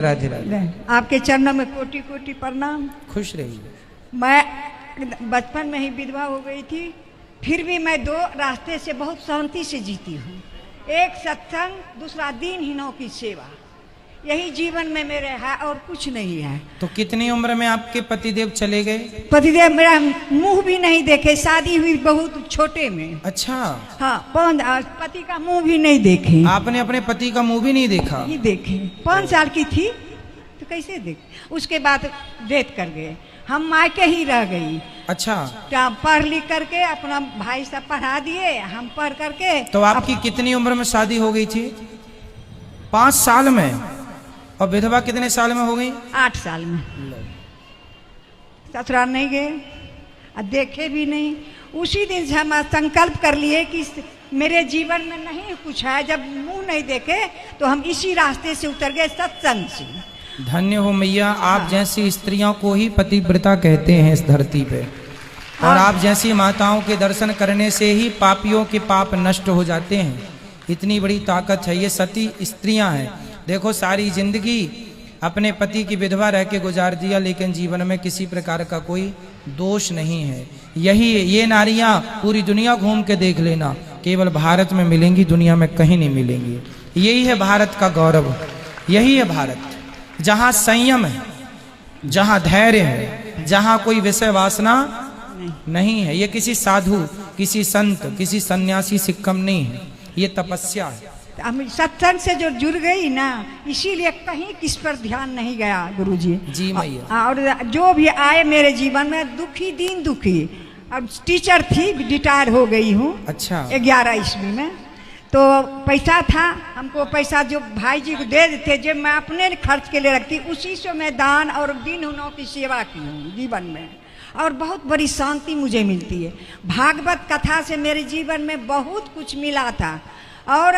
राधे राधे। आपके चरणों में कोटि कोटि प्रणाम। खुश रहिए। मैं बचपन में ही विधवा हो गई थी, फिर भी मैं दो रास्ते से बहुत शांति से जीती हूँ। एक सत्संग, दूसरा दीनहीनों की सेवा, यही जीवन में मेरे है और कुछ नहीं है। तो कितनी उम्र में आपके पतिदेव चले गए? पतिदेव मेरा मुंह भी नहीं देखे, शादी हुई बहुत छोटे में। अच्छा। हाँ, पति का मुंह भी नहीं देखे। आपने अपने पति का मुंह भी नहीं देखा? नहीं देखे। 5 साल की थी तो कैसे देखे। उसके बाद डेथ कर गए, हम मायके ही रह गई। अच्छा। क्या पढ़ लिख करके अपना भाई सब पढ़ा दिए, हम पढ़ करके। तो आपकी कितनी उम्र में शादी हो गई थी? 5 साल में। और विधवा कितने साल में हो गई? 8 साल में। ससुराल नहीं गए और देखे भी नहीं। उसी दिन से हम संकल्प कर लिए कि मेरे जीवन में नहीं कुछ है। जब मुंह नहीं देखे तो हम इसी रास्ते से उतर गए, सत्संग से। धन्य हो मैया, आप जैसी स्त्रियों को ही पतिव्रता कहते हैं इस धरती पे। और आप जैसी माताओं के दर्शन करने से ही पापियों के पाप नष्ट हो जाते हैं। इतनी बड़ी ताकत है, ये सती स्त्रियां हैं। देखो, सारी जिंदगी अपने पति की विधवा रह के गुजार दिया, लेकिन जीवन में किसी प्रकार का कोई दोष नहीं है। ये नारियां पूरी दुनिया घूम के देख लेना, केवल भारत में मिलेंगी, दुनिया में कहीं नहीं मिलेंगी। यही है भारत का गौरव, यही है भारत, जहाँ संयम है, जहाँ धैर्य है, जहाँ कोई विषय वासना नहीं है। ये किसी साधु, किसी संत, किसी सन्यासी से कम नहीं है, ये तपस्या है। हम सत्संग से जो जुड़ गई ना, इसीलिए कहीं किस पर ध्यान नहीं गया गुरुजी। जी मैया। और जो भी आए मेरे जीवन में दुखी, दीन दुखी। अब टीचर थी, रिटायर हो गई हूँ। अच्छा। 11 ईस्वी में तो पैसा था, हमको पैसा जो भाई जी को दे देते, जो मैं अपने खर्च के लिए रखती, उसी से मैं दान और दीनहीनों की सेवा की हूँ जीवन में। और बहुत बड़ी शांति मुझे मिलती है। भागवत कथा से मेरे जीवन में बहुत कुछ मिला था, और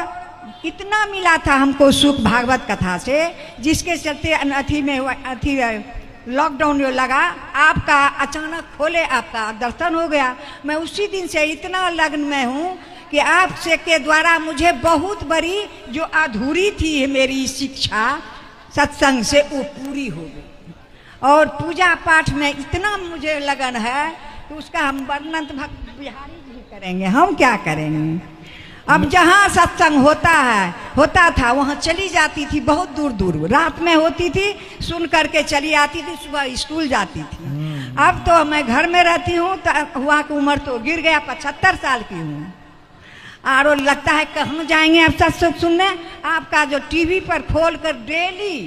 इतना मिला था हमको सुख भागवत कथा से, जिसके चलते लॉकडाउन जो लगा, आपका अचानक खोले, आपका दर्शन हो गया। मैं उसी दिन से इतना लग्न में हूँ कि आपसे के द्वारा मुझे बहुत बड़ी जो अधूरी थी मेरी शिक्षा सत्संग से, वो पूरी हो गई। और पूजा पाठ में इतना मुझे लगन है कि उसका हम वर्णन भक्त बिहारी जी करेंगे, हम क्या करेंगे। अब जहाँ सत्संग होता था वहाँ चली जाती थी, बहुत दूर दूर। रात में होती थी, सुन करके चली आती थी, सुबह स्कूल जाती थी। अब तो मैं घर में रहती हूँ, तो वहाँ की उम्र तो गिर गया, 75 साल की हूँ। और लगता है कहाँ जाएंगे अब सत्संग सुनने। आपका जो टीवी पर खोल कर डेली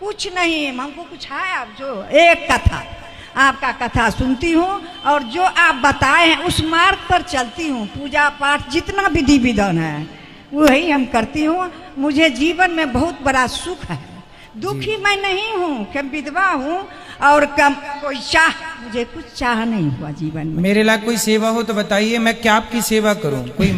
कुछ नहीं, हमको कुछ है अब जो एक कथा, आपका कथा सुनती हूँ, और जो आप बताए हैं उस मार्ग पर चलती हूँ। पूजा पाठ जितना विधि विधान है वही हम करती हूँ। मुझे जीवन में बहुत बड़ा सुख है। दुखी मैं नहीं हूँ, कि विधवा हूँ, और कम कोई मुझे कुछ चाह नहीं हुआ जीवन में। मेरे लायक कोई सेवा हो तो बताइए, मैं क्या आपकी सेवा करूँ? कोई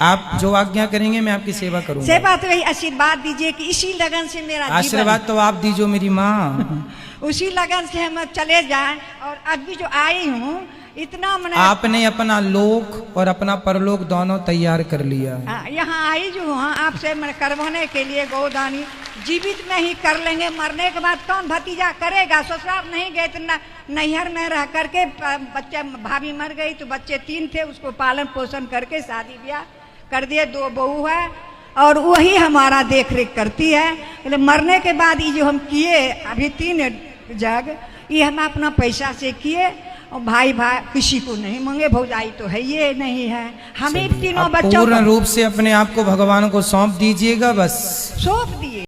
आप जो आज्ञा करेंगे मैं आपकी सेवा करूँगा। सेवा तो यही आशीर्वाद दीजिए कि इसी लगन से मेरा आशीर्वाद तो आप दीजिए मेरी माँ। उसी लगन से हम चले जाएं। और अभी जो आई हूँ इतना मैंने, आपने अपना लोक और अपना परलोक दोनों तैयार कर लिया। यहाँ आई जो हूँ आपसे मैं करवाने के लिए गोदानी। जीवित में ही कर लेंगे, मरने के बाद कौन भतीजा करेगा। ससुराल नहीं गए तो नैहर में रह करके, बच्चे भाभी मर गई तो बच्चे 3 थे, उसको पालन पोषण करके शादी ब्याह कर दिए। 2 बहू है और वही हमारा देख रेख करती है। मरने के बाद ये जो हम किए अभी 3 जग, ये हम अपना पैसा से किए। और भाई किसी को नहीं मांगे, भौजाई तो है ये नहीं है, हमें तीनों बच्चों पूर्ण रूप से अपने आप को भगवान को सौंप दीजिएगा, बस सौंप दिए।